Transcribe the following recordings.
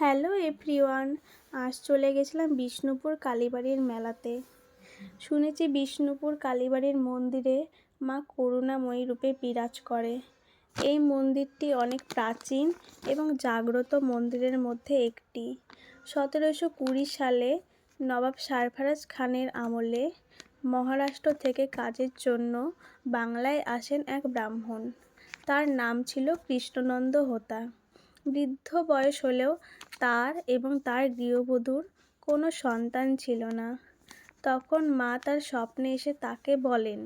Hello everyone. আজ চলে গেছিলাম বিষ্ণুপুর কালীবাড়ির মেলাতে। শুনেছি বিষ্ণুপুর কালীবাড়ির মন্দিরে মা করুণাময়ী রূপে বিরাজ করে। এই মন্দিরটি অনেক প্রাচীন এবং জাগ্রত মন্দিরের মধ্যে একটি। 1720 সালে নবাব সরফরাজ খানের আমলে মহারাষ্ট্র থেকে কাজের জন্য বাংলায় আসেন এক ব্রাহ্মণ। তার নাম ছিল কৃষ্ণনন্দ হোতা। বৃদ্ধ বয়স হলেও তার এবং তার গৃহবধূর কোনো সন্তান ছিল না। তখন মা তার স্বপ্নে এসে তাকে বলেন,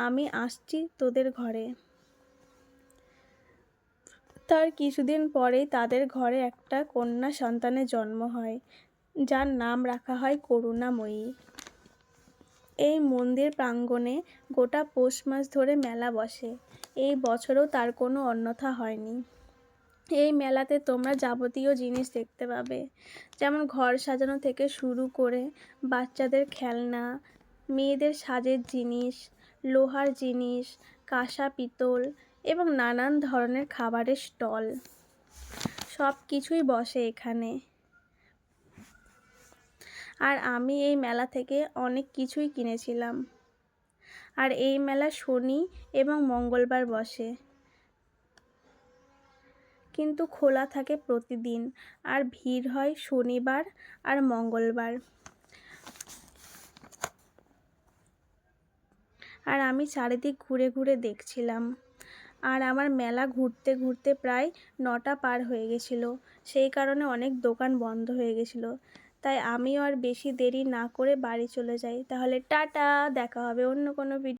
আমি আসছি তোদের ঘরে। তার কিছুদিন পরেই তাদের ঘরে একটা কন্যা সন্তানের জন্ম হয়, যার নাম রাখা হয় করুণাময়ী। এই মন্দির প্রাঙ্গণে গোটা পৌষ মাস ধরে মেলা বসে। এই বছরও তার কোনো অন্যথা হয়নি। এই মেলাতে তোমরা যাবতীয় জিনিস দেখতে পাবে, যেমন ঘর সাজানো থেকে শুরু করে বাচ্চাদের খেলনা, মেয়েদের সাজের জিনিস, লোহার জিনিস, কাঁসা পিতল এবং নানান ধরনের খাবারের স্টল। সব কিছুই বসে এখানে। আর আমি এই মেলা থেকে অনেক কিছুই কিনেছিলাম। আর এই মেলা শনি এবং মঙ্গলবার বসে, কিন্তু খোলা থাকে প্রতিদিন। আর ভিড় হয় শনিবার আর মঙ্গলবার। আর আমি চারিদিক ঘুরে ঘুরে দেখছিলাম। আর আমার মেলা ঘুরতে ঘুরতে প্রায় 9টা পার হয়ে গেছিলো। সেই কারণে অনেক দোকান বন্ধ হয়ে গেছিলো। তাই আমিও আর বেশি দেরি না করে বাড়ি চলে যাই। তাহলে টাটা, দেখা হবে অন্য কোনো ভিডিও।